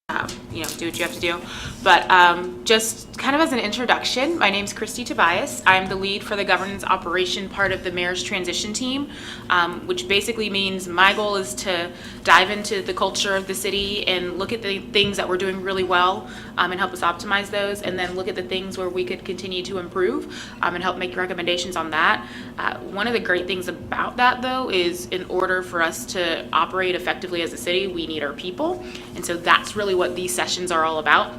do what you have to do. But just kind of as an introduction, my name's Kristie Tobias. I'm the lead for the governance operation part of the mayor's transition team, which basically means my goal is to dive into the culture of the city and look at the things that we're doing really well and help us optimize those, and then look at the things where we could continue to improve and help make recommendations on that. One of the great things about that, though, is in order for us to operate effectively as a city, we need our people. And so that's really what these sessions are all about.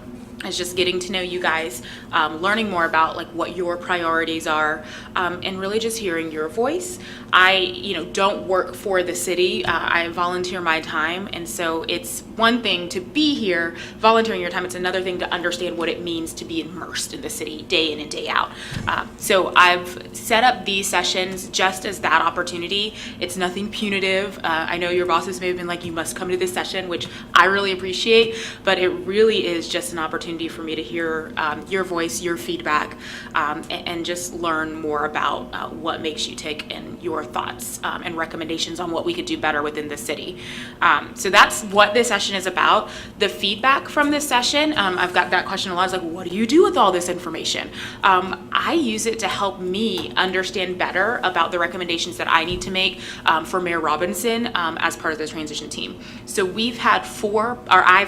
Is just getting to know you guys, learning more about like what your priorities are, and really just hearing your voice. I don't work for the city. I volunteer my time, and so it's one thing to be here volunteering your time. It's another thing to understand what it means to be immersed in the city day in and day out. So I've set up these sessions just as that opportunity. It's nothing punitive. I know your bosses may have been like, you must come to this session, which I really appreciate, but it really is just an opportunity for me to hear your voice, your feedback, and just learn more about what makes you tick and your thoughts and recommendations on what we could do better within the city. So that's what this session is about. The feedback from this session, I've got that question a lot. It's like, what do you do with all this information? I use it to help me understand better about the recommendations that I need to make for Mayor Robinson as part of the transition team. So I've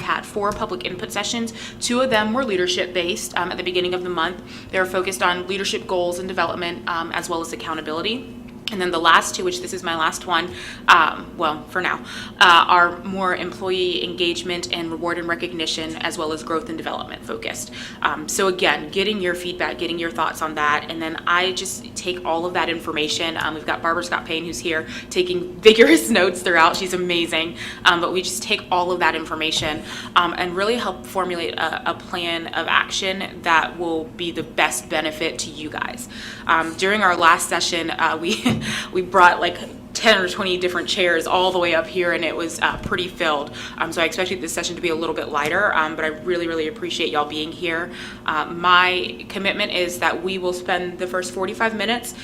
had four public input sessions. Two of them were leadership based at the beginning of the month. They're focused on leadership goals and development as well as accountability. And then the last two, which this is my last one, for now, are more employee engagement and reward and recognition, as well as growth and development focused. So again, getting your feedback, getting your thoughts on that. And then I just take all of that information. We've got Barbara Scott Payne, who's here taking vigorous notes throughout. She's amazing. But we just take all of that information and really help formulate a plan of action that will be the best benefit to you guys. During our last session, we brought like 10 or 20 different chairs all the way up here, and it was pretty filled. So I expected this session to be a little bit lighter, but I really, really appreciate y'all being here. My commitment is that we will spend the first 45 minutes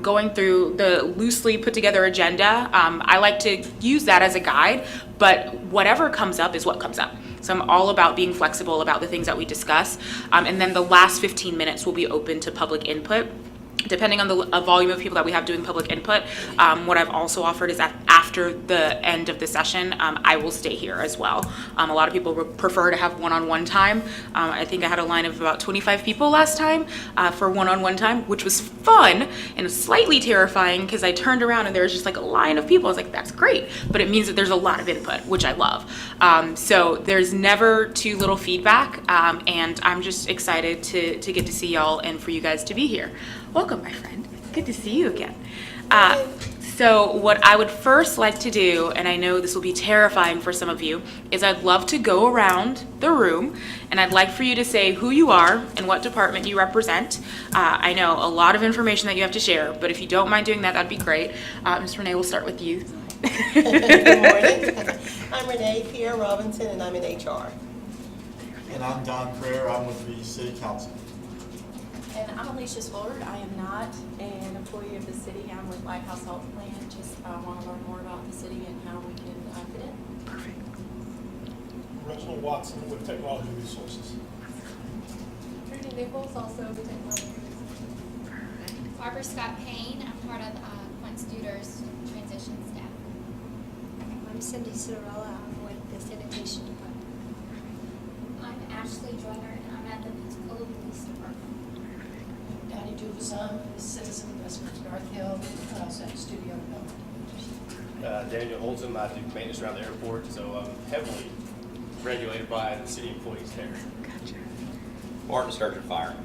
going through the loosely put together agenda. I like to use that as a guide, but whatever comes up is what comes up. So I'm all about being flexible about the things that we discuss. And then the last 15 minutes will be open to public input. Depending on the volume of people that we have doing public input, what I've also offered is that after the end of the session, I will stay here as well. A lot of people prefer to have one-on-one time. I think I had a line of about 25 people last time for one-on-one time, which was fun and slightly terrifying because I turned around and there was just like a line of people. I was like, that's great, but it means that there's a lot of input, which I love. So there's never too little feedback, and I'm just excited to get to see y'all and for you guys to be here. Welcome, my friend. Good to see you again. So what I would first like to do, and I know this will be terrifying for some of you, is I'd love to go around the room and I'd like for you to say who you are and what department you represent. I know a lot of information that you have to share, but if you don't mind doing that, that'd be great. Ms. Renee, we'll start with you. Good morning. I'm Renee Pierre Robinson, and I'm in HR. And I'm Don Prayer. I'm with the City Council. And I'm Alicia Swollard. I am not an employee of the city. I'm with Lighthouse Health Plan. Just want to learn more about the city and how we can fit in. Perfect. Reginald Watson with Technology Resources. Trudy Nichols, also with Technology Resources. Barbara Scott Payne. I'm part of Quint Studer's transition staff. I'm Cindy Cinderella. I'm with the sanitation department. I'm Ashley Joyner, and I'm at the Pensacola Police Department. Danny Dubuisson, Citizen Investments, Garth Hill, Studio Development. Daniel Holton, I do maintenance around the airport, so I'm heavily regulated by the city employees there. Gotcha. Martin Sturgeon, Fire.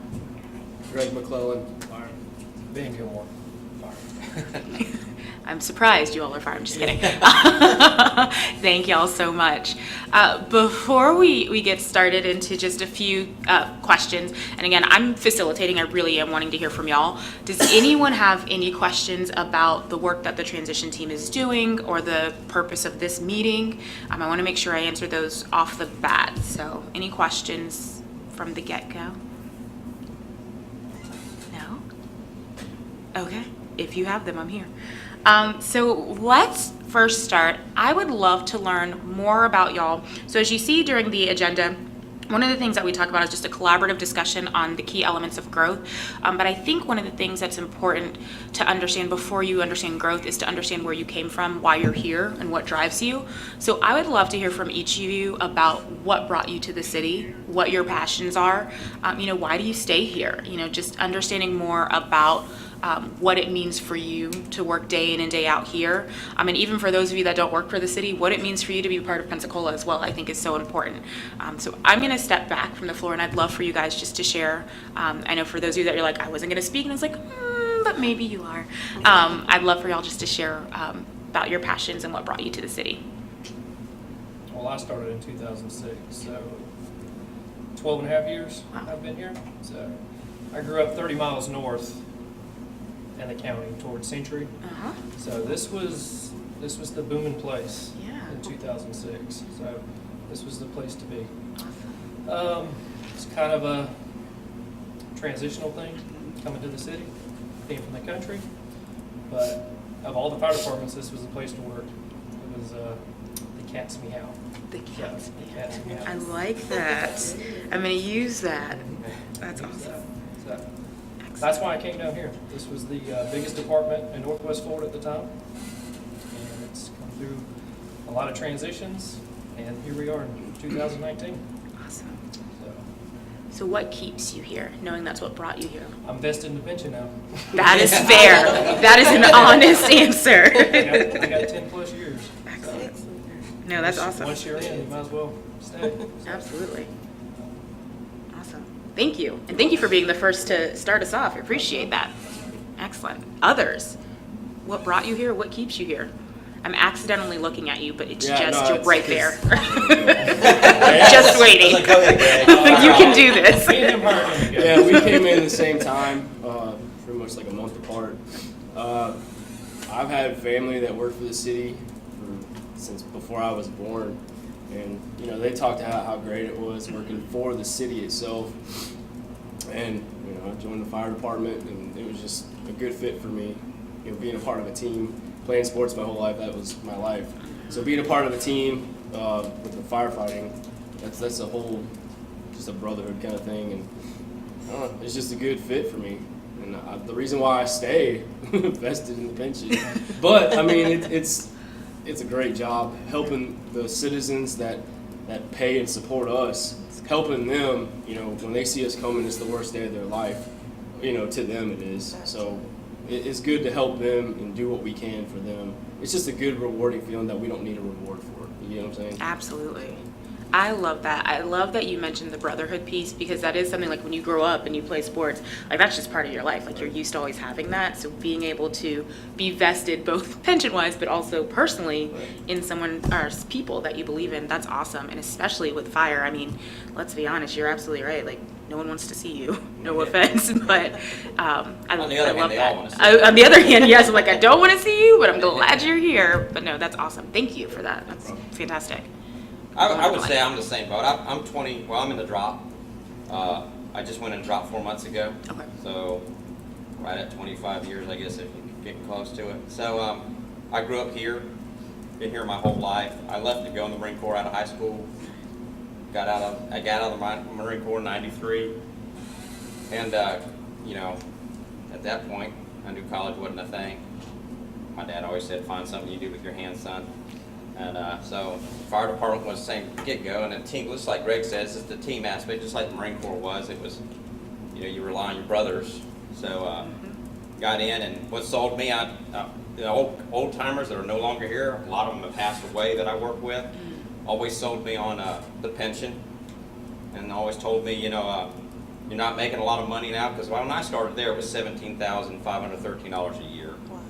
Greg McClellan, Fire. Ben Gilmore, Fire. I'm surprised you all are fire. I'm just kidding. Thank y'all so much. Before we get started into just a few questions, and again, I'm facilitating. I really am wanting to hear from y'all. Does anyone have any questions about the work that the transition team is doing or the purpose of this meeting? I want to make sure I answer those off the bat. So any questions from the get-go? No? Okay. If you have them, I'm here. So let's first start. I would love to learn more about y'all. So as you see during the agenda, one of the things that we talk about is just a collaborative discussion on the key elements of growth. But I think one of the things that's important to understand before you understand growth is to understand where you came from, why you're here, and what drives you. So I would love to hear from each of you about what brought you to the city, what your passions are, why do you stay here? Just understanding more about what it means for you to work day in and day out here. And even for those of you that don't work for the city, what it means for you to be part of Pensacola as well, I think is so important. So I'm going to step back from the floor, and I'd love for you guys just to share. I know for those of you that you're like, I wasn't going to speak, and it's like, but maybe you are. I'd love for y'all just to share about your passions and what brought you to the city. Well, I started in 2006, so 12 and a half years I've been here. So I grew up 30 miles north in the county towards Century. So this was the booming place in 2006. So this was the place to be. It's kind of a transitional thing coming to the city, being from the country. But of all the fire departments, this was the place to work. It was the cat's meow. The cat's meow. I like that. I'm going to use that. That's awesome. That's why I came down here. This was the biggest department in Northwest Florida at the time. And it's come through a lot of transitions, and here we are in 2019. Awesome. So what keeps you here, knowing that's what brought you here? I'm vested in the pension now. That is fair. That is an honest answer. I got 10 plus years. Excellent. No, that's awesome. Once you're in, you might as well stay. Absolutely. Awesome. Thank you. And thank you for being the first to start us off. I appreciate that. Excellent. Others, what brought you here? What keeps you here? I'm accidentally looking at you, but it's you're right there. Just waiting. Like, go ahead, Greg. You can do this. Yeah, we came in at the same time, pretty much like a month apart. I've had family that worked for the city since before I was born. And, they talked about how great it was working for the city itself. And, I joined the fire department, and it was just a good fit for me. Being a part of a team, playing sports my whole life, that was my life. So being a part of a team with the firefighting, that's a whole, just a brotherhood kind of thing. And it's just a good fit for me. And the reason why I stay, vested in the pension. But, it's a great job helping the citizens that pay and support us, helping them, when they see us coming, it's the worst day of their life, to them it is. So it's good to help them and do what we can for them. It's just a good, rewarding feeling that we don't need a reward for. You know what I'm saying? Absolutely. I love that. I love that you mentioned the brotherhood piece, because that is something like when you grow up and you play sports, like that's just part of your life. Like you're used to always having that. So being able to be vested both pension-wise, but also personally in someone or people that you believe in, that's awesome. And especially with fire, let's be honest, you're absolutely right. Like no one wants to see you. No offense, but I love that. On the other hand, yes, I'm like, I don't want to see you, but I'm glad you're here. But no, that's awesome. Thank you for that. That's fantastic. I would say I'm the same boat. I'm 20. Well, I'm in the drop. I just went and dropped 4 months ago. Okay. So right at 25 years, I guess, if you get close to it. So I grew up here. Been here my whole life. I left to go in the Marine Corps out of high school. I got out of the Marine Corps in '93. And at that point, I knew college wasn't a thing. My dad always said, "Find something you do with your hands, son." And so fire department was the same get-go, and the team, just like Greg says, it's the team aspect, just like the Marine Corps was. It was, you rely on your brothers. So got in, and what sold me, the old timers that are no longer here, a lot of them have passed away that I work with, always sold me on the pension, and always told me, you're not making a lot of money now, because when I started there, it was $17,513 a year. Wow.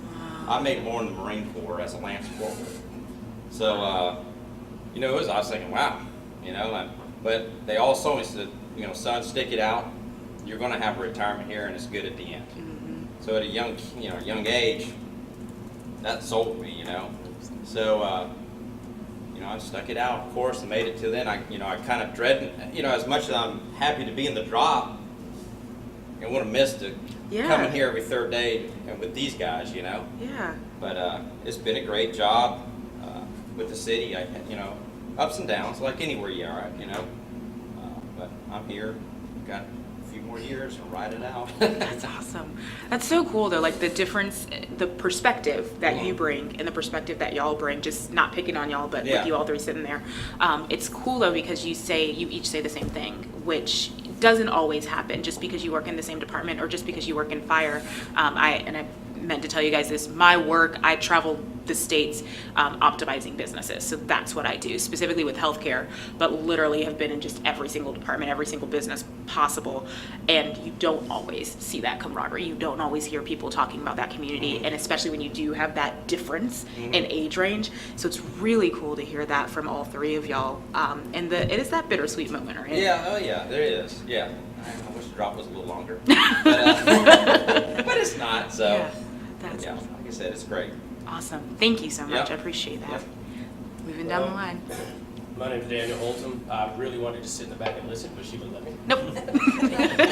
I made more in the Marine Corps as a Lance Corporal. So, I was thinking, wow, but they all told me, said, son, stick it out. You're going to have a retirement here, and it's good at the end. Mm-hmm. So at a young age, that sold me, So, I stuck it out, of course, and made it to then. I kind of dread, as much as I'm happy to be in the drop, and would have missed it Yeah. coming here every third day and with these guys, you know. Yeah. But it's been a great job with the city. Ups and downs like anywhere you are, you know. But I'm here. Got a few more years and ride it out. That's awesome. That's so cool though, like the difference, the perspective that you bring and the perspective that y'all bring, just not picking on y'all, but Yeah. with you all three sitting there. It's cool though because you each say the same thing, which doesn't always happen just because you work in the same department or just because you work in fire. I meant to tell you guys this, my work, I travel the states optimizing businesses. So that's what I do, specifically with healthcare, but literally have been in just every single department, every single business possible. And you don't always see that camaraderie. You don't always hear people talking about that community. And especially when you do have that difference in age range. So it's really cool to hear that from all three of y'all. And it is that bittersweet moment, right? Yeah, oh yeah, there it is. Yeah. I wish the drop was a little longer. But it's not, so. Yeah, that's yeah, awesome. like I said, it's great. Awesome. Thank you so much. Yep. I appreciate that. Yep. Moving down the line. My name is Daniel Holton. I really wanted to sit in the back and listen, but she wouldn't let me. Nope.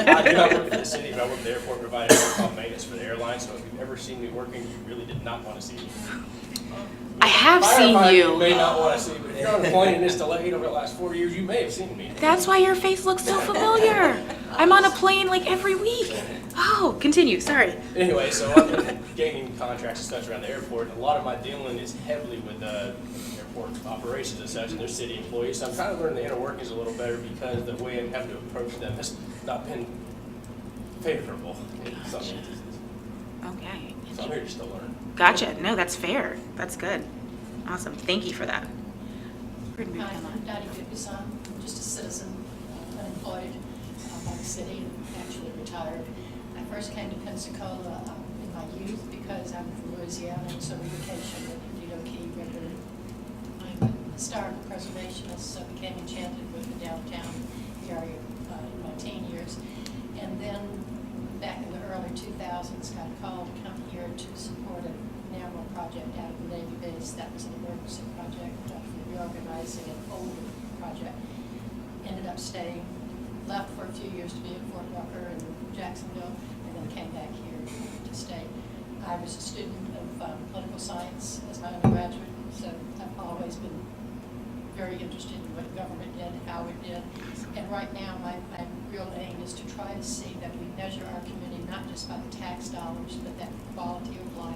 I do not work for the city, but I work at the airport providing aircraft maintenance for the airline, so if you've ever seen me working, you really did not want to see me. I have seen Firefighter, you. You may not want to see, but if you're on a plane and it's delayed over the last 4 years, you may have seen me. That's why your face looks so familiar. I'm on a plane like every week. Oh, continue. Sorry. Anyway, so I've been gaining contracts and such around the airport, and a lot of my dealing is heavily with airport operations and such, and their city employees. So I'm trying to learn the inner workings a little better because the way I'm having to approach them has not been favorable in some instances. Okay. So I'm here just to learn. Gotcha. No, that's fair. That's good. Awesome. Thank you for that. We're gonna move Hi, down the I'm line. Dottie Dubuisson. I'm just a citizen, unemployed by the city, and actually retired. I first came to Pensacola in my youth because I'm from Louisiana, and so we vacation with Lido Key regularly. I'm a historical preservationist, so I became enchanted with the downtown area in my teen years. And then back in the early 2000s, got a call to come here to support a NAMRO project out of the Navy base. That was an emergency project for reorganizing an older project. Ended up staying, left for a few years to be at Fort Rucker and Jacksonville, and then came back here to stay. I was a student of political science as my undergraduate, so I've always been very interested in what government did, how it did. And right now, my real aim is to try to see that we measure our community not just by the tax dollars, but that quality of life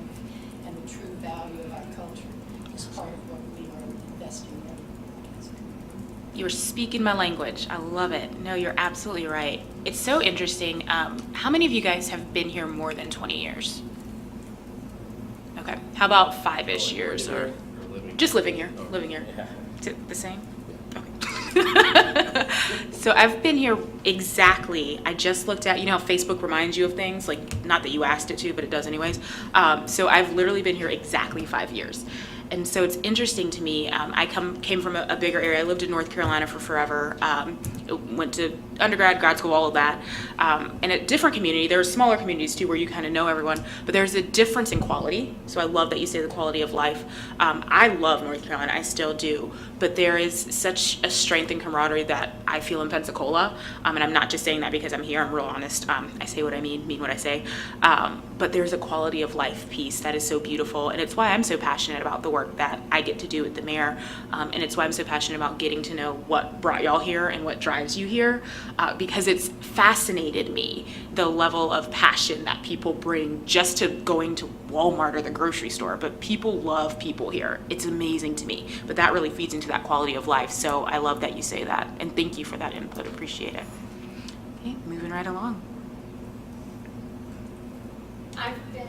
and the true value of our culture is part of what we are investing in. You're speaking my language. I love it. No, you're absolutely right. It's so interesting. How many of you guys have been here more than 20 years? Okay. How about 5-ish years or just living here? Living here. Yeah. Is it the same? Okay. So I've been here exactly, I just looked at, you know how Facebook reminds you of things? Like, not that you asked it to, but it does anyways. So I've literally been here exactly 5 years. And so it's interesting to me. I came from a bigger area. I lived in North Carolina for forever. Went to undergrad, grad school, all of that. And a different community. There are smaller communities too where you kind of know everyone, but there's a difference in quality. So I love that you say the quality of life. I love North Carolina, I still do, but there is such a strength and camaraderie that I feel in Pensacola. And I'm not just saying that because I'm here, I'm real honest. I say what I mean what I say. But there's a quality of life piece that is so beautiful. And it's why I'm so passionate about the work that I get to do with the mayor. And it's why I'm so passionate about getting to know what brought y'all here and what drives you here, because it's fascinated me, the level of passion that people bring just to going to Walmart or the grocery store. But people love people here. It's amazing to me. But that really feeds into that quality of life. So I love that you say that. And thank you for that input. Appreciate it. Okay, moving right along. I've been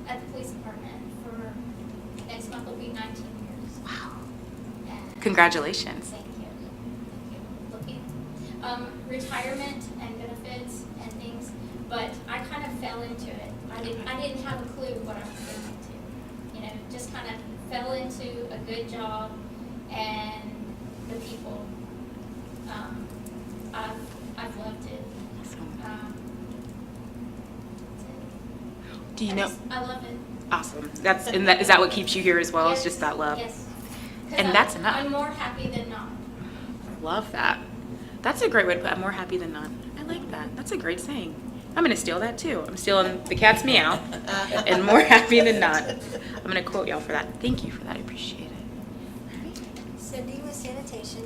at the police department for, next month will be 19 years. Wow. And Congratulations. Thank you. Looking. Retirement and benefits and things, but I kind of fell into it. I didn't have a clue what I was getting into. You know, just kind of fell into a good job and the people. I've loved it. Do you know? I love it. Awesome. Is that what keeps you here as well? Yes, It's just that love. Yes. And that's enough. I'm more happy than not. Love that. That's a great way to put it. I'm more happy than not. I like that. That's a great saying. I'm going to steal that too. I'm stealing the cat's meow, and more happy than not. I'm going to quote y'all for that. Thank you for that. I appreciate it. Cindy with sanitation.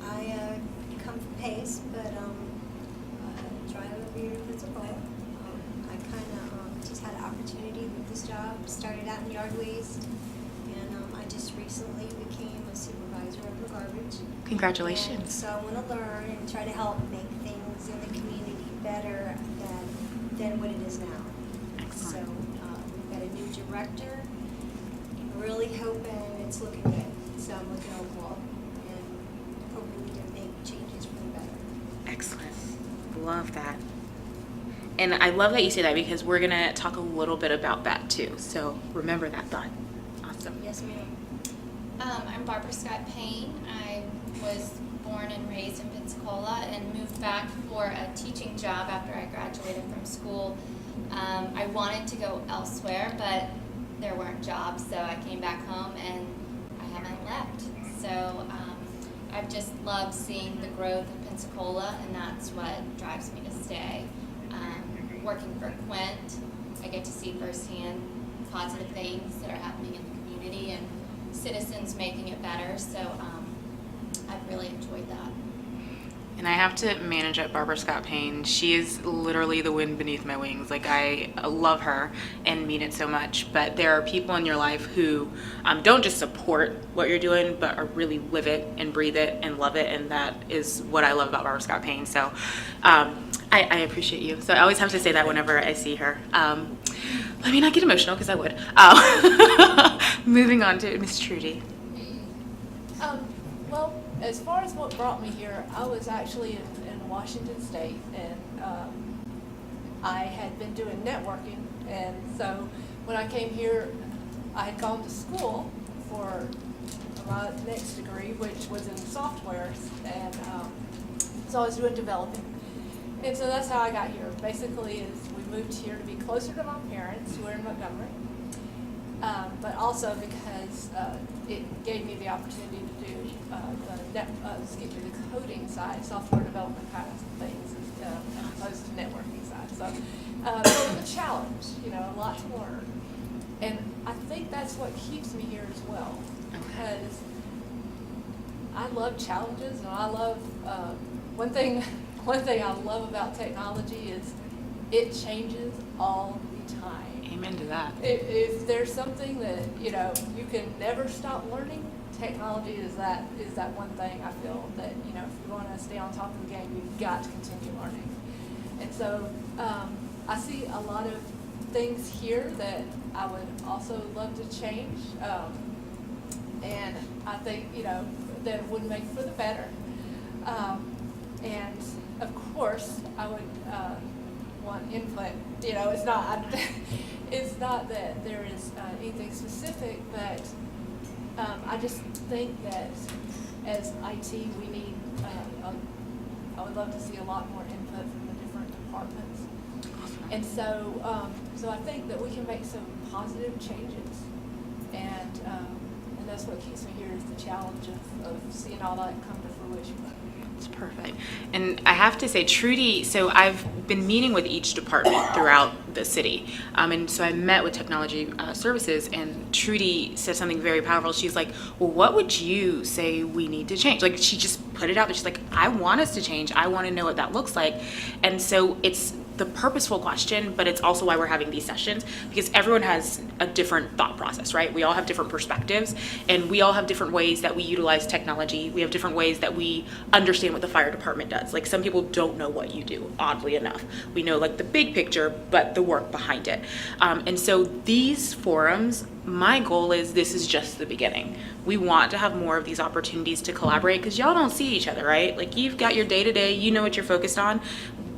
I come from Pace, but I drive over here to Pensacola. I kind of just had an opportunity with this job. Started out in yard waste, and I just recently became a supervisor of the garbage. Congratulations. And so I want to learn and try to help make things in the community better than what it is now. Excellent. So we've got a new director. I'm really hoping it's looking good. So I'm looking hopeful and hoping we can make changes for the better. Excellent. Love that. And I love that you say that because we're going to talk a little bit about that too. So remember that thought. Awesome. Yes, ma'am. I'm Barbara Scott Payne. I was born and raised in Pensacola and moved back for a teaching job after I graduated from school. I wanted to go elsewhere, but there weren't jobs, so I came back home and I haven't left. So I've just loved seeing the growth of Pensacola, and that's what drives me to stay. Working for Quint, I get to see firsthand positive things that are happening in the community and citizens making it better, so I've really enjoyed that. And I have to manage at Barbara Scott Payne. She is literally the wind beneath my wings. Like, I love her and mean it so much. But there are people in your life who don't just support what you're doing, but are really live it and breathe it and love it. And that is what I love about Barbara Scott Payne. So I appreciate you. So I always have to say that whenever I see her. Let me not get emotional because I would. Moving on to Miss Trudy. Well, as far as what brought me here, I was actually in Washington State, and I had been doing networking, and so when I came here, I had gone to school for my next degree, which was in software, and so I was doing developing. And so that's how I got here. Basically, is we moved here to be closer to my parents, who are in Montgomery, but also because it gave me the opportunity to do the coding side, software development kind of things, as opposed to networking side. So it was a challenge, a lot to learn. And I think that's what keeps me here as well, because I love challenges, and I love one thing I love about technology is it changes all the time. Amen to that. If there's something that you can never stop learning, technology is that one thing I feel that if you want to stay on top of the game, you've got to continue learning. And so I see a lot of things here that I would also love to change, and I think that would make for the better. And of course, I would want input. It's not that there is anything specific, but I just think that as IT, we need. I would love to see a lot more input from the different departments, and so I think that we can make some positive changes, and that's what keeps me here is the challenge of seeing all that come to fruition. It's perfect. And I have to say, Trudy, so I've been meeting with each department throughout the city. And so I met with technology services, and Trudy said something very powerful. She's like, well, what would you say we need to change? Like, she just put it out there. She's like, I want us to change. I want to know what that looks like. And so it's the purposeful question, but it's also why we're having these sessions, because everyone has a different thought process, right? We all have different perspectives, and we all have different ways that we utilize technology. We have different ways that we understand what the fire department does. Like, some people don't know what you do, oddly enough. We know like the big picture, but the work behind it. And so these forums, my goal is this is just the beginning. We want to have more of these opportunities to collaborate, because y'all don't see each other, right? Like, you've got your day-to-day, you know what you're focused on.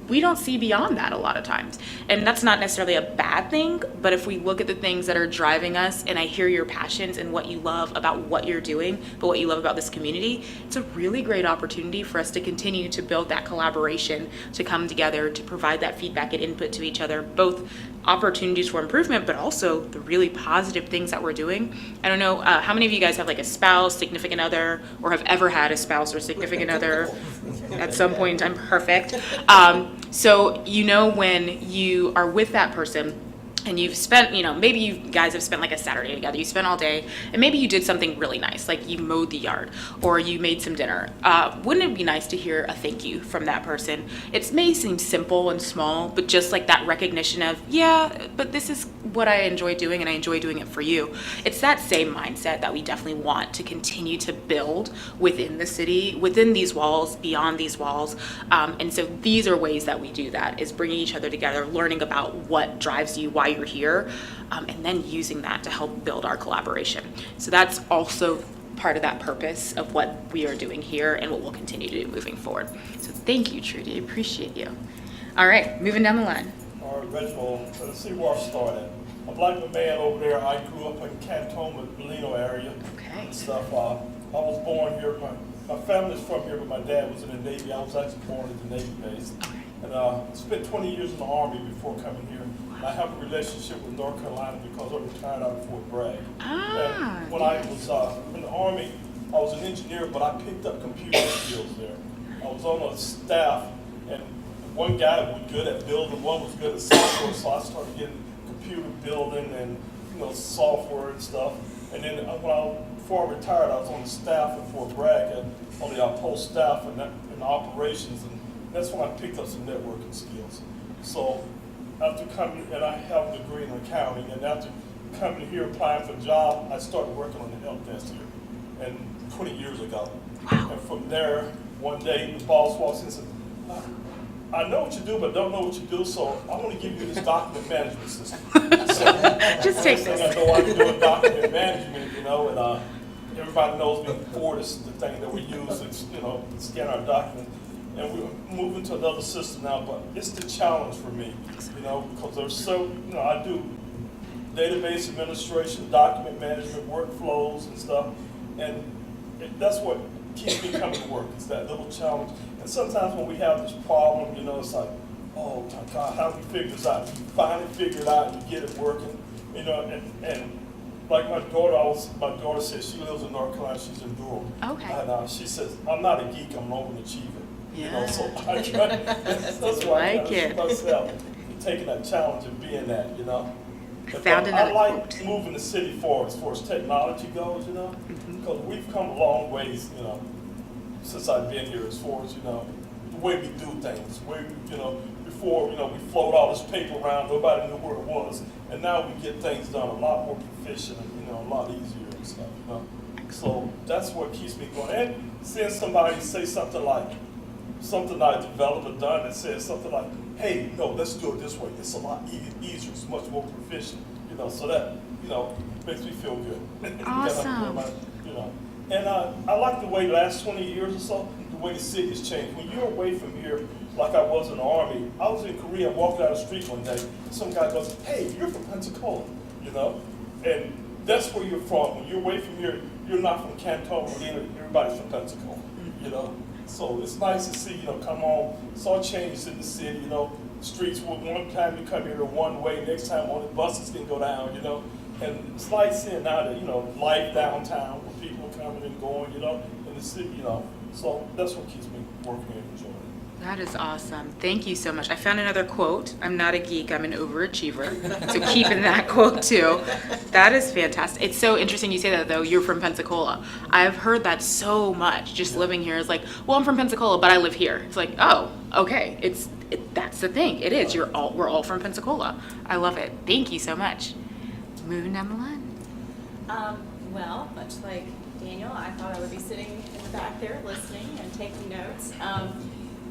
We don't see beyond that a lot of times. And that's not necessarily a bad thing, but if we look at the things that are driving us, and I hear your passions and what you love about what you're doing, but what you love about this community, it's a really great opportunity for us to continue to build that collaboration, to come together, to provide that feedback and input to each other, both opportunities for improvement, but also the really positive things that we're doing. I don't know, how many of you guys have like a spouse, significant other, or have ever had a spouse or significant other at some point in time? Perfect. So when you are with that person, and you've spent, maybe you guys have spent like a Saturday together, you spent all day, and maybe you did something really nice, like you mowed the yard, or you made some dinner. Wouldn't it be nice to hear a thank you from that person? It may seem simple and small, but just like that recognition of, yeah, but this is what I enjoy doing, and I enjoy doing it for you. It's that same mindset that we definitely want to continue to build within the city, within these walls, beyond these walls. And so these are ways that we do that, is bringing each other together, learning about what drives you, why you're here, and then using that to help build our collaboration. So that's also part of that purpose of what we are doing here and what we'll continue to do moving forward. So thank you, Trudy. I appreciate you. All right, moving down the line. All right, Reginald, let's see where I started. I'm like the man over there. I grew up in Cantonment, Bellino area. Okay. And stuff. I was born here. My family's from here, but my dad was in the Navy. I was actually born at the Navy base. And spent 20 years in the Army before coming here. I have a relationship with North Carolina because I retired out of Fort Bragg. And when I was in the Army, I was an engineer, but I picked up computer skills there. I was on a staff, and one guy was good at building, one was good at software, so I started getting computer building and software and stuff. And then before I retired, I was on the staff at Fort Bragg, and on the post staff and operations, and that's when I picked up some networking skills. So after coming, and I have a degree in accounting, and after coming here applying for a job, I started working on the help desk here, and 20 years ago. Wow. And from there, one day the boss walks in and said, I know what you do, but don't know what you do, so I want to give you this document management system. So, just take this. I know I can do in document management, and everybody knows me, Word is the thing that we use to, scan our documents. And we're moving to another system now, but it's the challenge for me, because there's so, I do database administration, document management, workflows and stuff, and that's what keeps me coming to work, is that little challenge. And sometimes when we have this problem, it's like, oh my God, how do we figure this out? You finally figure it out, and you get it working, and like my daughter says, she lives in North Carolina, she's in Durham. Okay. And she says, I'm not a geek, I'm an overachiever. Yeah. So I try, that's why I see myself taking that challenge and being that, I like moving the city forward as far as technology goes, because we've come a long ways, since I've been here, as far as, the way we do things. Before, we float all this paper around, nobody knew where it was, and now we get things done a lot more proficient and, a lot easier and stuff, So that's what keeps me going. And seeing somebody say something I developed or done that says something like, hey, no, let's do it this way. It's a lot easier, it's much more proficient, so that, makes me feel good. Awesome. And I like the way the last 20 years or so, the way the city has changed. When you're away from here, like I was in the Army, I was in Korea, walked down the street one day, some guy goes, hey, you're from Pensacola, and that's where you're from. When you're away from here, you're not from Canton, everybody's from Pensacola, So it's nice to see, come on, saw changes in the city, streets, one time you come here to one way, next time only buses can go down, and it's nice seeing now that, life downtown, where people are coming and going, in the city, so that's what keeps me working and enjoying it. That is awesome. Thank you so much. I found another quote. I'm not a geek, I'm an overachiever. So keeping that quote too. That is fantastic. It's so interesting you say that though. You're from Pensacola. I've heard that so much just living here. It's like, well, I'm from Pensacola, but I live here. It's like, oh, okay. That's the thing. It is. We're all from Pensacola. I love it. Thank you so much. Moving down the line. Well, much like Daniel, I thought I would be sitting in the back there listening and taking notes.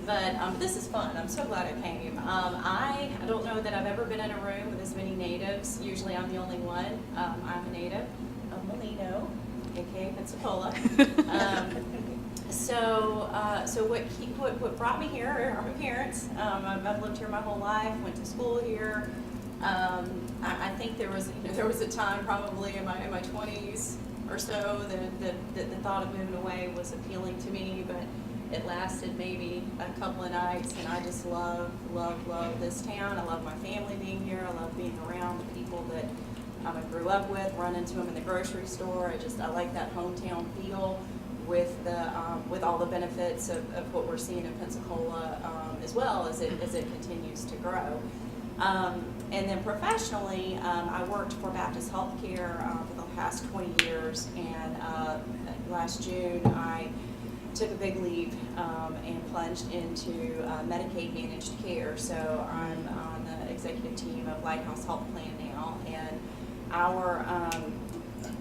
But this is fun. I'm so glad I came. I don't know that I've ever been in a room with as many natives. Usually I'm the only one. I'm a native of Molino, aka Pensacola. So what brought me here are my parents. I've lived here my whole life, went to school here. I think there was a time probably in my 20s or so that the thought of moving away was appealing to me, but it lasted maybe a couple of nights, and I just love this town. I love my family being here. I love being around the people that I grew up with, run into them in the grocery store. I like that hometown feel. with all the benefits of what we're seeing in Pensacola as well as it continues to grow. And then professionally, I worked for Baptist Healthcare for the past 20 years, and last June I took a big leap and plunged into Medicaid managed care. So I'm on the executive team of Lighthouse Health Plan now, and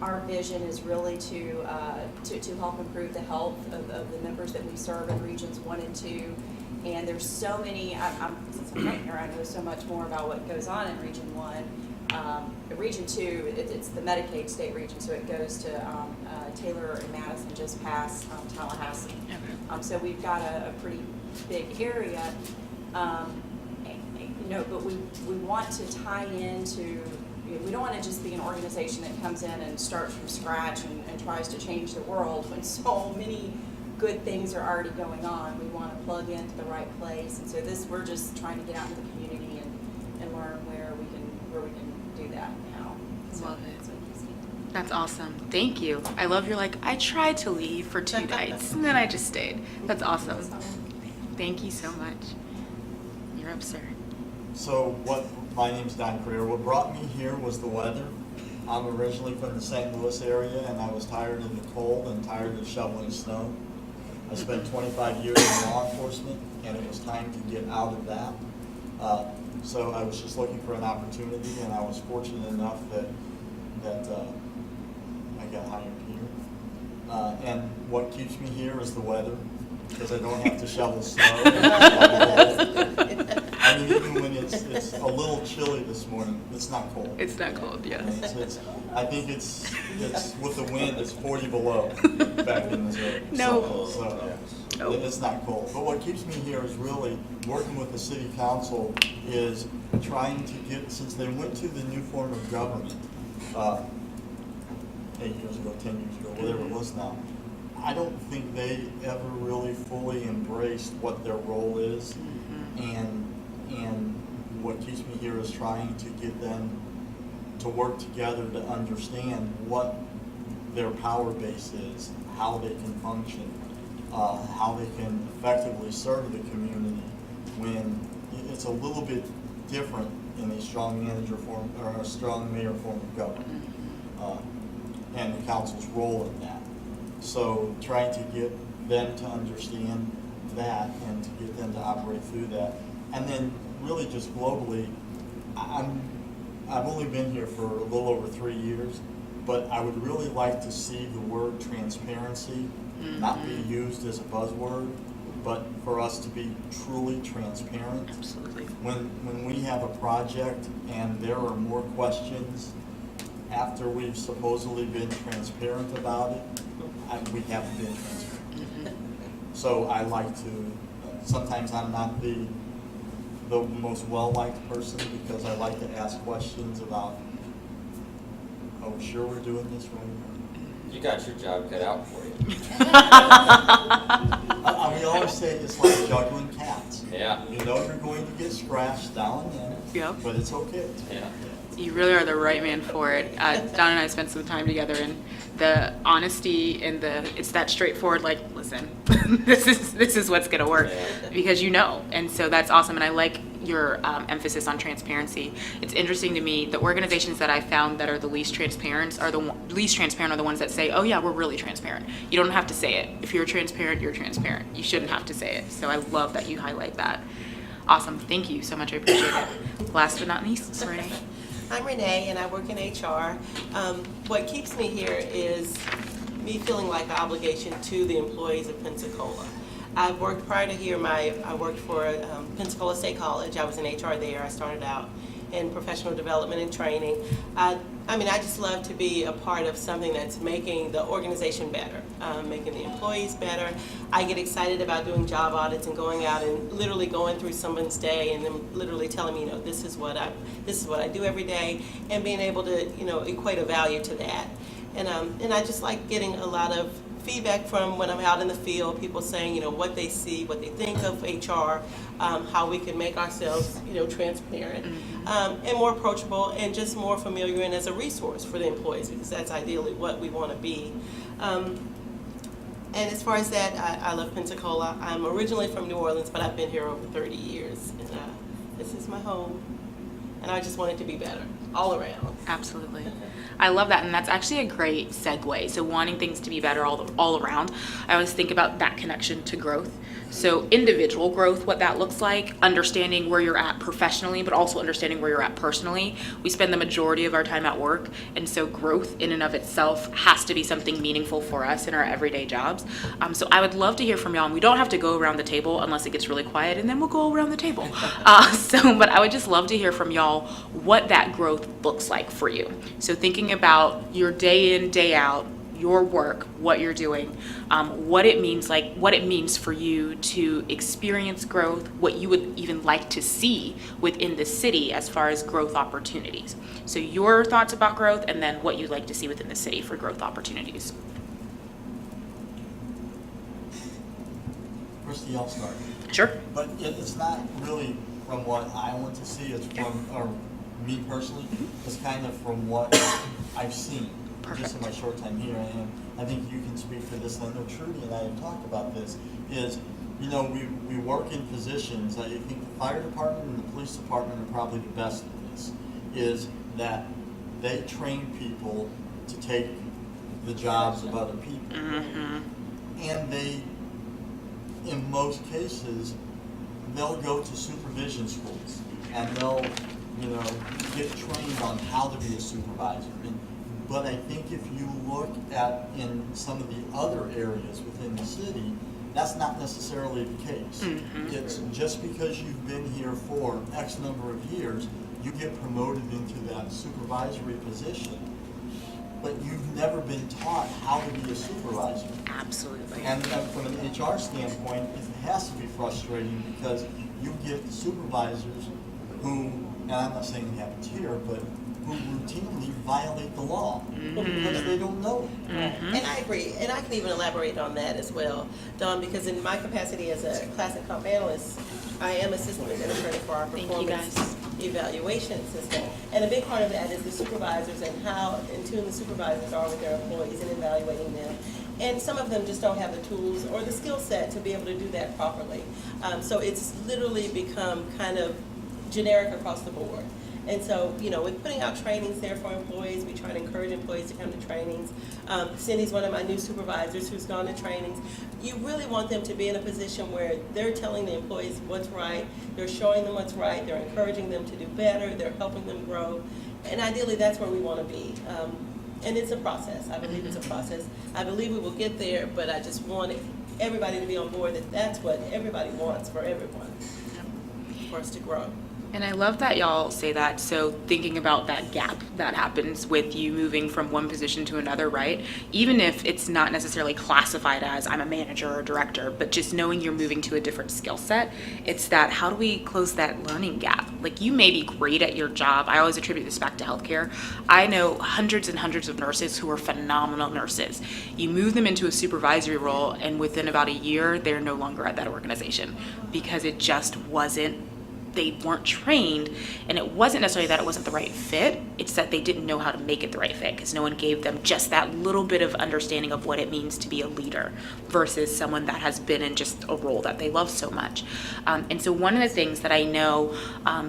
our vision is really to help improve the health of the members that we serve in regions 1 and 2. And there's so many, since I'm right here, I know so much more about what goes on in Region 1. Region 2, it's the Medicaid state region, so it goes to Taylor and Madison, just past Tallahassee. So we've got a pretty big area, but we want to tie into, we don't want to just be an organization that comes in and starts from scratch and tries to change the world when so many good things are already going on. We want to plug into the right place, and so we're just trying to get out into the community and learn where we can do that now. Love it. That's awesome. Thank you. I love you're like, I tried to leave for 2 nights and then I just stayed. That's awesome. Thank you so much. You're up, sir. So my name's Don Creer. What brought me here was the weather. I'm originally from the St. Louis area, and I was tired of the cold and tired of shoveling snow. I spent 25 years in law enforcement, and it was time to get out of that. So I was just looking for an opportunity, and I was fortunate enough that I got hired here. And what keeps me here is the weather, because I don't have to shovel snow. I mean, even when it's a little chilly this morning, it's not cold. It's not cold, yes. I think it's with the wind, it's 40 below back in Missouri. No. So it's not cold. But what keeps me here is really working with the city council, is trying to get, since they went to the new form of government 8 years ago, 10 years ago, whatever it was now, I don't think they ever really fully embraced what their role is. And what keeps me here is trying to get them to work together to understand what their power base is, how they can function, how they can effectively serve the community when it's a little bit different in a strong manager form or a strong mayor form of government, and the council's role in that. So trying to get them to understand that and to get them to operate through that. And then really just globally, I've only been here for a little over 3 years, but I would really like to see the word transparency not be used as a buzzword, but for us to be truly transparent. Absolutely. When we have a project and there are more questions after we've supposedly been transparent about it, we haven't been transparent. So I like to, sometimes I'm not the most well-liked person, because I like to ask questions about, are we sure we're doing this right? You got your job cut out for you. We always say it's like juggling cats. Yeah. You know you're going to get scratched down and then, Yep. but it's okay. Yeah. You really are the right man for it. Don and I spent some time together, and the honesty and it's that straightforward, like, listen, this is what's gonna work, because you know. And so that's awesome, and I like your emphasis on transparency. It's interesting to me, the organizations that I found that are the least transparent are the ones that say, oh yeah, we're really transparent. You don't have to say it. If you're transparent, you're transparent. You shouldn't have to say it. So I love that you highlight that. Awesome, thank you so much, I appreciate it. Last but not least, Renee. I'm Renee, and I work in HR. What keeps me here is me feeling like an obligation to the employees of Pensacola. I've worked prior to here, I worked for Pensacola State College. I was in HR there. I started out in professional development and training. I mean, I just love to be a part of something that's making the organization better, making the employees better. I get excited about doing job audits and going out and literally going through someone's day and then literally telling me, this is what I do every day, and being able to, equate a value to that. And I just like getting a lot of feedback from when I'm out in the field, people saying, what they see, what they think of HR, how we can make ourselves, transparent, and more approachable, and just more familiar and as a resource for the employees, because that's ideally what we want to be. And as far as that, I love Pensacola. I'm originally from New Orleans, but I've been here over 30 years. And this is my home. And I just want it to be better all around. Absolutely. I love that, and that's actually a great segue. So wanting things to be better all around, I always think about that connection to growth. So individual growth, what that looks like, understanding where you're at professionally, but also understanding where you're at personally. We spend the majority of our time at work, and so growth in and of itself has to be something meaningful for us in our everyday jobs. So I would love to hear from y'all, and we don't have to go around the table unless it gets really quiet, and then we'll go around the table. But I would just love to hear from y'all what that growth looks like for you. So thinking about your day in, day out, your work, what you're doing, what it means for you to experience growth, what you would even like to see within the city as far as growth opportunities. So your thoughts about growth, and then what you'd like to see within the city for growth opportunities. Kristie, I'll start. Sure. But it's not really from what I want to see, it's from, or me personally, it's kind of from what I've seen. Just in my short time here, and I think you can speak to this, and I know Trudy and I have talked about this, is, you know, we work in positions, I think the fire department and the police department are probably the best at this, is that they train people to take the jobs of other people. And they, in most cases, they'll go to supervision schools, and they'll, you know, get trained on how to be a supervisor. But I think if you look at in some of the other areas within the city, that's not necessarily the case. It's just because you've been here for X number of years, you get promoted into that supervisory position, but you've never been taught how to be a supervisor. Absolutely. And from an HR standpoint, it has to be frustrating because you get supervisors who, and I'm not saying it happens here, but who routinely violate the law because they don't know it. And I agree, and I can even elaborate on that as well, Dawn, because in my capacity as a class and comp analyst, I am assistant administrator for our performance evaluation system. And a big part of that is the supervisors and how in tune the supervisors are with their employees and evaluating them. And some of them just don't have the tools or the skill set to be able to do that properly. So it's literally become kind of generic across the board. And so, you know, with putting out trainings there for employees, we try to encourage employees to come to trainings. Cindy's one of my new supervisors who's gone to trainings. You really want them to be in a position where they're telling the employees what's right, they're showing them what's right, they're encouraging them to do better, they're helping them grow. And ideally, that's where we want to be. And it's a process. I believe it's a process. I believe we will get there, but I just want everybody to be on board that that's what everybody wants for everyone, for us to grow. And I love that y'all say that. So thinking about that gap that happens with you moving from one position to another, right? Even if it's not necessarily classified as I'm a manager or director, but just knowing you're moving to a different skill set, it's that how do we close that learning gap? Like you may be great at your job. I always attribute this back to healthcare. I know hundreds and hundreds of nurses who are phenomenal nurses. You move them into a supervisory role and within about a year, they're no longer at that organization because it just wasn't, they weren't trained, and it wasn't necessarily that it wasn't the right fit, it's that they didn't know how to make it the right fit because no one gave them just that little bit of understanding of what it means to be a leader versus someone that has been in just a role that they love so much. And so one of the things that I know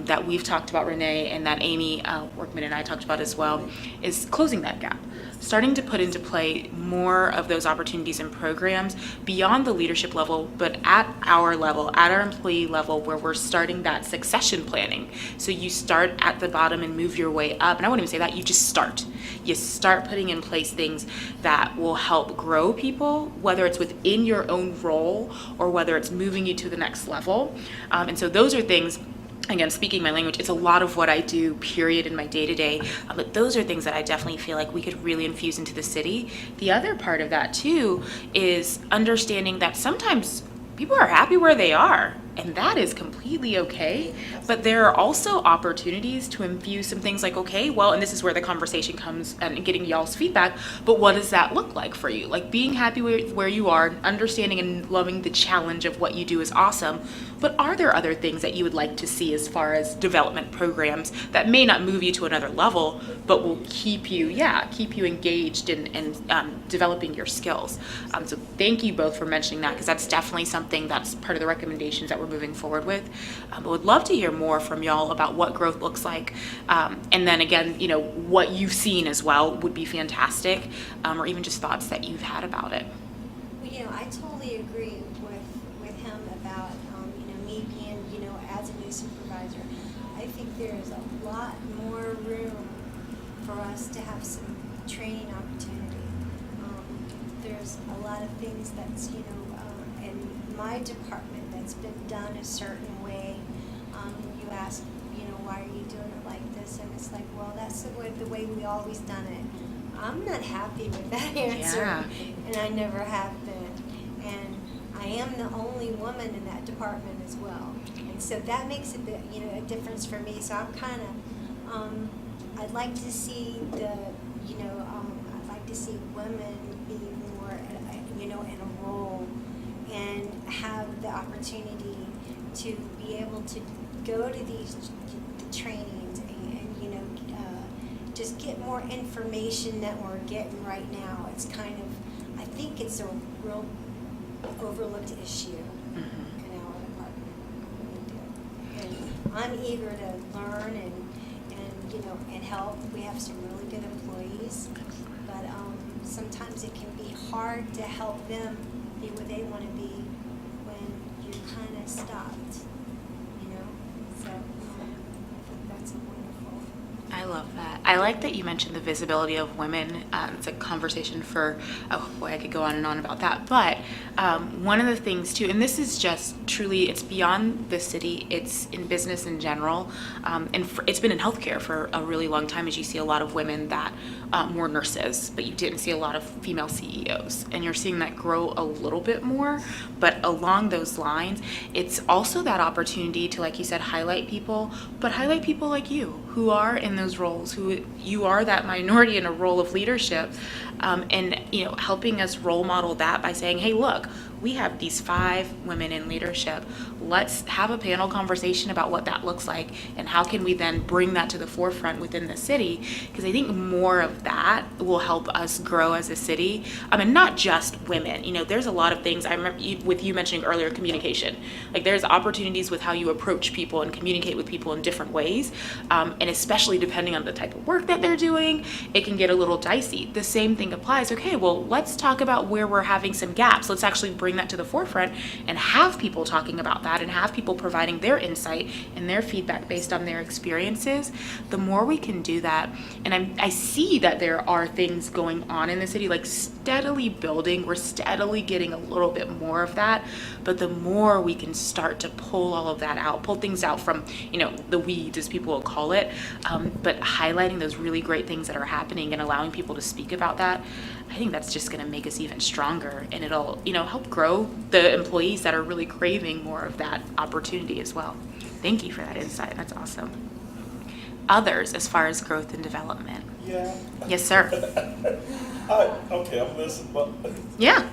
that we've talked about, Renee, and that Amy Workman and I talked about as well, is closing that gap. Starting to put into play more of those opportunities and programs beyond the leadership level, but at our level, at our employee level, where we're starting that succession planning. So you start at the bottom and move your way up. And I wouldn't even say that, you just start. You start putting in place things that will help grow people, whether it's within your own role or whether it's moving you to the next level. And so those are things, again, speaking my language, it's a lot of what I do, period, in my day-to-day, but those are things that I definitely feel like we could really infuse into the city. The other part of that, too, is understanding that sometimes people are happy where they are. and that is completely okay. But there are also opportunities to infuse some things like, okay, well, and this is where the conversation comes and getting y'all's feedback, but what does that look like for you? Like being happy with where you are, understanding and loving the challenge of what you do is awesome, but are there other things that you would like to see as far as development programs that may not move you to another level, but will keep you engaged and developing your skills? So thank you both for mentioning that, because that's definitely something that's part of the recommendations that we're moving forward with. But would love to hear more from y'all about what growth looks like. And then again, what you've seen as well would be fantastic, or even just thoughts that you've had about it. Well, I totally agree with him about, me being, as a new supervisor. I think there's a lot more room for us to have some training opportunity. There's a lot of things that's, in my department that's been done a certain way. You ask, why are you doing it like this? And it's like, well, that's the way we always done it. I'm not happy with that answer, Yeah. and I never have been. And I am the only woman in that department as well. And so that makes a bit, a difference for me. So I'm kind of, I'd like to see I'd like to see women be more, in a role and have the opportunity to be able to go to these trainings and just get more information that we're getting right now. It's kind of, I think it's a real overlooked issue in our department. I really do. And I'm eager to learn and help. We have some really good employees, but sometimes it can be hard to help them be where they want to be when you're kind of stopped, So I think that's a wonderful. I love that. I like that you mentioned the visibility of women. It's a conversation for, oh boy, I could go on and on about that. But one of the things too, and this is just truly, it's beyond the city, it's in business in general. It's been in healthcare for a really long time, as you see a lot of women that were nurses, but you didn't see a lot of female CEOs. And you're seeing that grow a little bit more. But along those lines, it's also that opportunity to, like you said, highlight people, but highlight people like you who are in those roles, who you are that minority in a role of leadership, and helping us role model that by saying, hey, look, we have these 5 women in leadership. Let's have a panel conversation about what that looks like and how can we then bring that to the forefront within the city, because I think more of that will help us grow as a city. And not just women. There's a lot of things. I remember with you mentioning earlier communication. Like there's opportunities with how you approach people and communicate with people in different ways, and especially depending on the type of work that they're doing, it can get a little dicey. The same thing applies. Okay, well, let's talk about where we're having some gaps. Let's actually bring that to the forefront and have people talking about that and have people providing their insight and their feedback based on their experiences. The more we can do that, and I see that there are things going on in the city, like steadily building. We're steadily getting a little bit more of that, but the more we can start to pull all of that out, pull things out from, the weeds, as people will call it, but highlighting those really great things that are happening and allowing people to speak about that, I think that's just going to make us even stronger, and it'll, help grow the employees that are really craving more of that opportunity as well. Thank you for that insight. That's awesome. Others, as far as growth and development. Yeah. Yes, sir. Okay, I'm listening, but Yeah.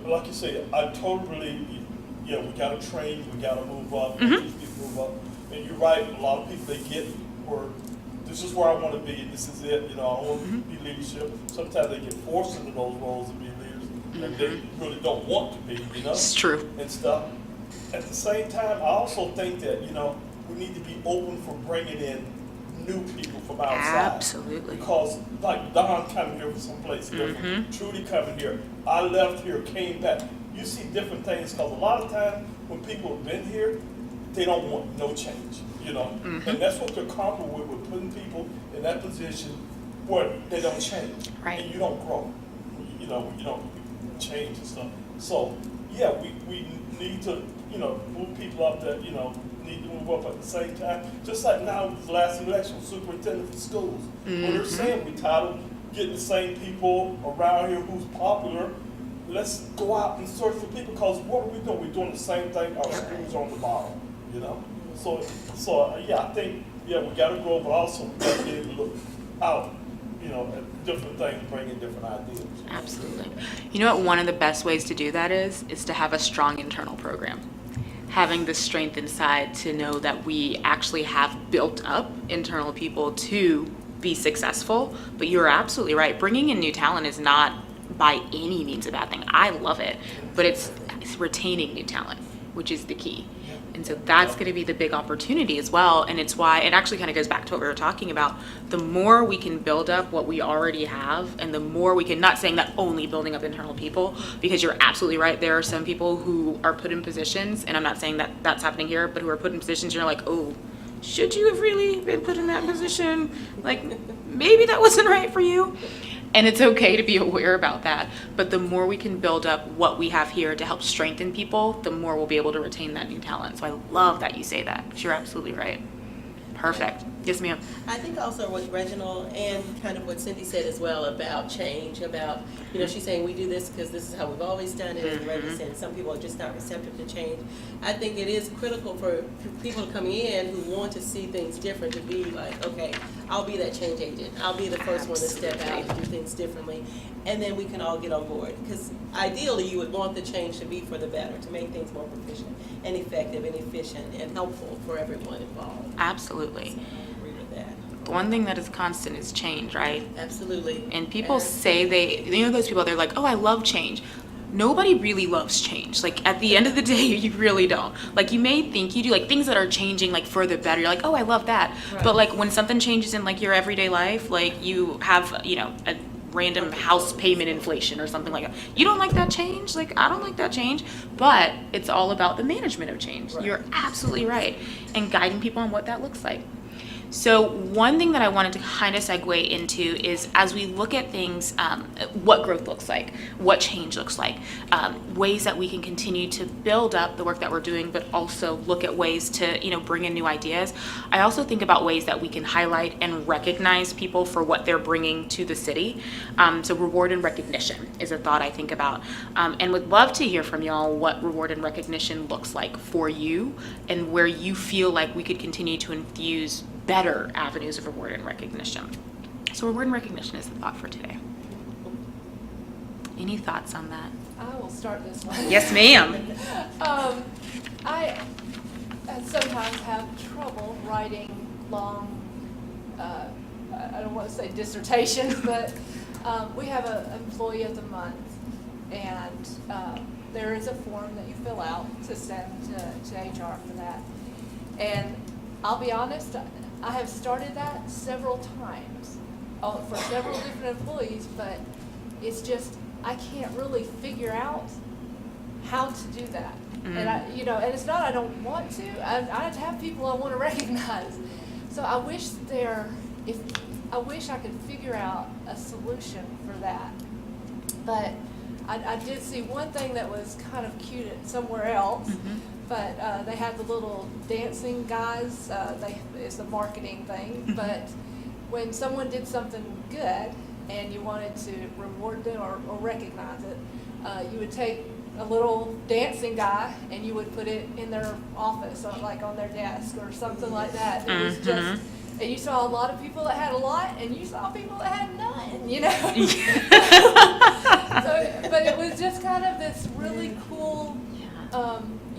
like you say, I totally believe, we gotta train, we gotta move up, Mhm. these people move up. And you're right, a lot of people, they get where, this is where I wanna be, and this is it, I don't wanna be leadership. Sometimes they get forced into those roles to be leaders, and they really don't want to be, It's true. and stuff. At the same time, I also think that, we need to be open for bringing in new people from outside. Absolutely. Because like Don coming here from someplace different, Trudy coming here, I left here, came back. You see different things, because a lot of times when people have been here, they don't want no change, And that's what they're comfortable with putting people in that position where they don't change. Right. And you don't grow. You don't change and stuff. So, yeah, we need to, move people up that, need to move up at the same time. Just like now with the last election, superintendent for schools. What they're saying, we tired of getting the same people around here who's popular let's go out and search for people, because what are we doing? We're doing the same thing, our schools on the bottom, you know? So yeah, I think, yeah, we gotta grow, but also we gotta be able to look out, you know, at different things, bring in different ideas. Absolutely. You know what one of the best ways to do that is to have a strong internal program. Having the strength inside to know that we actually have built up internal people to be successful. But you're absolutely right. Bringing in new talent is not by any means a bad thing. I love it, but it's retaining new talent, which is the key. And so that's going to be the big opportunity as well. And it's why it actually kind of goes back to what we were talking about. The more we can build up what we already have, and the more we can, not saying that only building up internal people, because you're absolutely right. There are some people who are put in positions, and I'm not saying that that's happening here, but who are put in positions, you're like, oh, should you have really been put in that position? Like, maybe that wasn't right for you. And it's okay to be aware about that. But the more we can build up what we have here to help strengthen people, the more we'll be able to retain that new talent. So I love that you say that, because you're absolutely right. Perfect. Yes, ma'am. I think also what Reginald and kind of what Cindy said as well about change, about, you know, she's saying we do this because this is how we've always done it, and Reggie said some people are just not receptive to change. I think it is critical for people to come in who want to see things different to be like, okay, I'll be that change agent. I'll be the first one to step out and do things differently, and then we can all get on board. Because ideally you would want the change to be for the better, to make things more proficient and effective and efficient and helpful for everyone involved. Absolutely. So I agree with that. One thing that is constant is change, right? Absolutely. And people say those people, they're like, oh, I love change. Nobody really loves change. Like, at the end of the day, you really don't. Like, you may think you do, like, things that are changing, like, for the better. You're like, oh, I love that. Right. But, like, when something changes in, like, your everyday life, like, you have, you know, a random house payment inflation or something like that. You don't like that change? Like, I don't like that change. But it's all about the management of change. Right. You're absolutely right. And guiding people on what that looks like. So one thing that I wanted to kind of segue into is, as we look at things, what growth looks like, what change looks like, ways that we can continue to build up the work that we're doing, but also look at ways to, you know, bring in new ideas. I also think about ways that we can highlight and recognize people for what they're bringing to the city. So reward and recognition is a thought I think about, and would love to hear from y'all what reward and recognition looks like for you, and where you feel like we could continue to infuse better avenues of reward and recognition. So reward and recognition is the thought for today. Any thoughts on that? I will start this one. Yes, ma'am. I sometimes have trouble writing long, I don't want to say dissertations, but we have an employee of the month, and there is a form that you fill out to send to HR for that. And I'll be honest, I have started that several times for several different employees, but it's just, I can't really figure out how to do that. And and it's not I don't want to. I have people I want to recognize. So I wish I could figure out a solution for that. But I did see one thing that was kind of cute somewhere else. But they had the little dancing guys. It's a marketing thing. But when someone did something good and you wanted to reward them or recognize it, you would take a little dancing guy and you would put it in their office, or like on their desk or something like that. It was just, and you saw a lot of people that had a lot, and you saw people that had none. You know. But it was just kind of this really cool.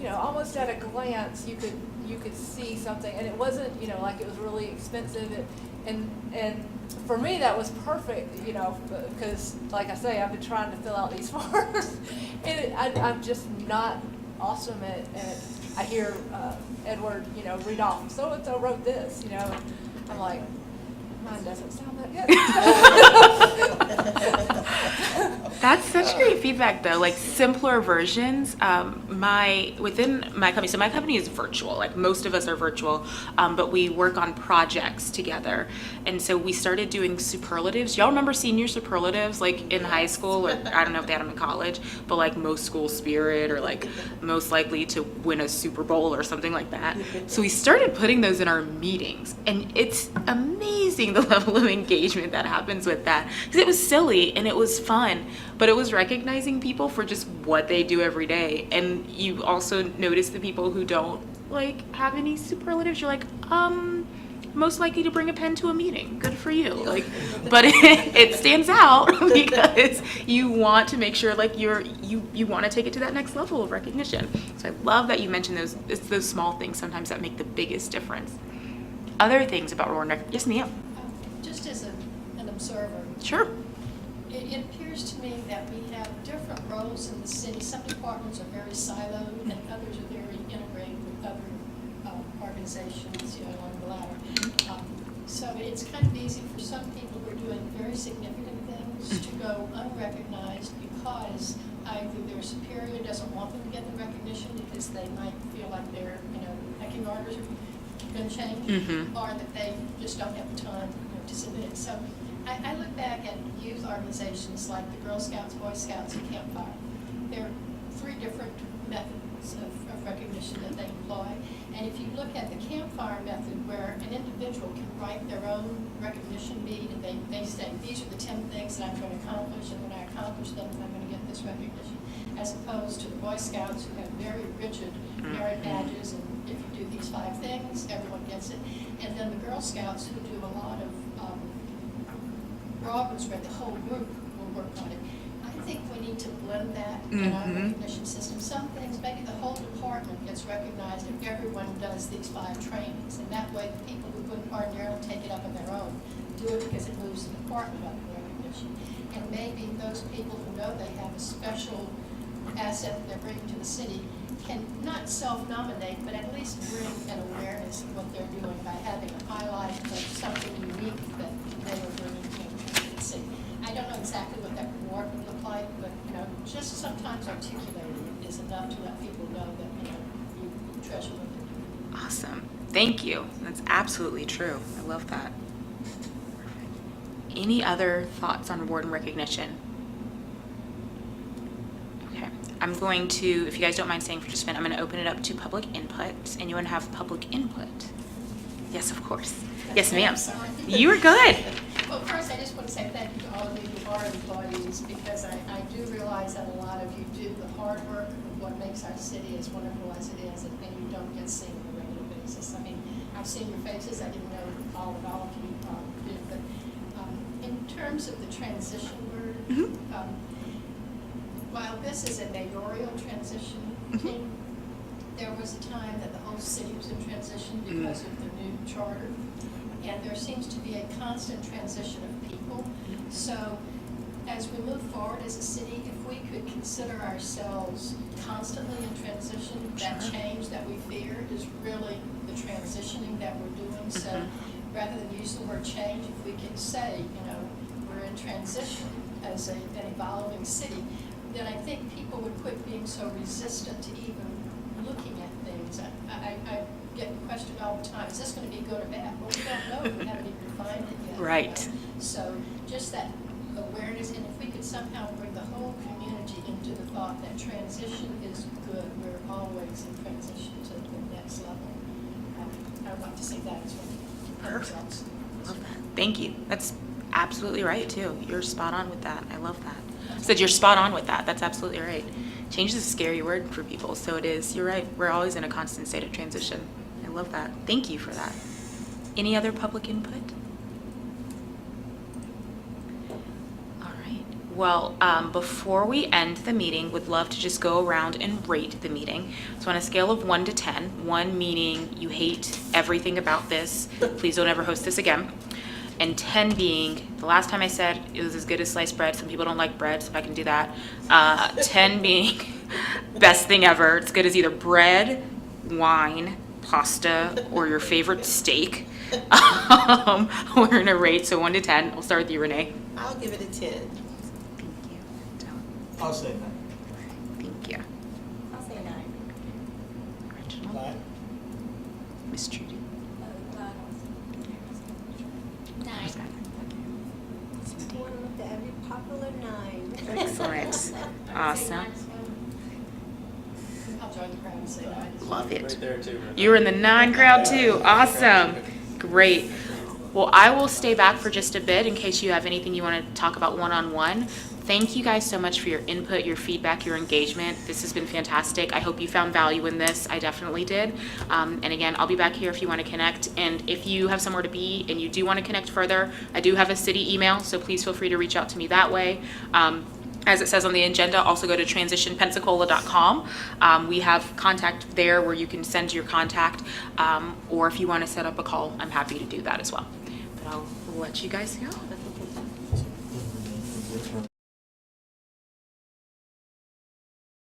Almost at a glance, you could see something, and it wasn't, like it was really expensive, and for me that was perfect, because like I say, I've been trying to fill out these forms, and I'm just not awesome at I hear Edward, read off, so-and-so wrote this, and I'm like, mine doesn't sound that good. That's such great feedback, though. Like, simpler versions. Within my company, so my company is virtual. Like, most of us are virtual, but we work on projects together. And so we started doing superlatives. Y'all remember senior superlatives, like in high school, or I don't know if they had them in college, but like most school spirit, or like most likely to win a Super Bowl or something like that. So we started putting those in our meetings, and it's amazing the level of engagement that happens with that. because it was silly and it was fun, but it was recognizing people for just what they do every day. And you also notice the people who don't like have any superlatives. You're like, most likely to bring a pen to a meeting. Good for you. Like, but it stands out because you want to make sure like you want to take it to that next level of recognition. So I love that you mentioned those. It's those small things sometimes that make the biggest difference. Other things about reward and recognition. Yes, Mia. Just as an observer, Sure. it appears to me that we have different roles in the city. Some departments are very siloed and others are very integrated with other organizations, along the ladder. So it's kind of easy for some people who are doing very significant things to go unrecognized because either their superior doesn't want them to get the recognition because they might feel like their, pecking orders are going to change, or that they just don't have the time to submit it. So I look back at youth organizations like the Girl Scouts, Boy Scouts, and Camp Fire. There are 3 different methods of recognition that they employ. And if you look at the campfire method where an individual can write their own recognition bead and they say, these are the 10 things that I'm going to accomplish, and when I accomplish them, I'm going to get this recognition, as opposed to the Boy Scouts who have very rigid merit badges, and if you do these 5 things, everyone gets it. And then the Girl Scouts who do a lot of programs where the whole group will work on it. I think we need to blend that in our recognition system. Some things, maybe the whole department gets recognized if everyone does these 5 trainings. And that way, the people who wouldn't ordinarily take it up on their own do it because it moves the department up in recognition. And maybe those people who know they have a special asset that they're bringing to the city can not self-nominate, but at least bring an awareness of what they're doing by having a highlight of something unique that they are bringing to the city. I don't know exactly what that reward would look like, but just sometimes articulating it is enough to let people know that you treasure what they're doing. Awesome. Thank you. That's absolutely true. I love that. Perfect. Any other thoughts on reward and recognition? Okay. I'm going to, if you guys don't mind staying for just a minute, I'm going to open it up to public input. Anyone have public input? Yes, of course. Yes, ma'am. Sorry. You were good. Well, first, I just want to say thank you to all of you who are employees, because I do realize that a lot of you do the hard work of what makes our city as wonderful as it is, and you don't get seen on a regular basis. I mean, I've seen your faces. I didn't know all of you did, but in terms of the transition word, while this is a mayoral transition team, there was a time that the whole city was in transition because of the new charter. And there seems to be a constant transition of people. So as we move forward as a city, if we could consider ourselves constantly in transition, that change that we fear is really the transitioning that we're doing. So rather than use the word change, if we could say, we're in transition as an evolving city, then I think people would quit being so resistant to even looking at things. I get questioned all the time, is this going to be good or bad? Well, we don't know. We haven't even defined it yet. Right. So just that awareness, and if we could somehow bring the whole community into the thought that transition is good, we're always in transition to the next level. I would like to see that as well. Perfect. Love that. Thank you. That's absolutely right, too. You're spot on with that. I love that. Said you're spot on with that. That's absolutely right. Change is a scary word for people, so it is. You're right. We're always in a constant state of transition. I love that. Thank you for that. Any other public input? All right. Well, before we end the meeting, would love to just go around and rate the meeting. So on a scale of 1 to 10, 1 meaning you hate everything about this, please don't ever host this again. And 10 being, the last time I said it was as good as sliced bread. Some people don't like bread, so I can do that. 10 being best thing ever. It's good as either bread, wine, pasta, or your favorite steak. We're going to rate, so 1 to 10. We'll start with you, Renee. I'll give it a 10. Thank you. I'll say that. Thank you. I'll say 9. Reginald. 9. Miss Trudy. 9. One with the every popular 9. Excellent. Awesome. I'll join the crowd and say 9. Love it. Right there too. You were in the 9 crowd too. Awesome. Great. Well, I will stay back for just a bit in case you have anything you want to talk about one-on-one. Thank you guys so much for your input, your feedback, your engagement. This has been fantastic. I hope you found value in this. I definitely did. And again, I'll be back here if you want to connect. And if you have somewhere to be and you do want to connect further, I do have a city email, so please feel free to reach out to me that way. As it says on the agenda, also go to transitionpensacola.com. We have contact there where you can send your contact, or if you want to set up a call, I'm happy to do that as well. But I'll let you guys go.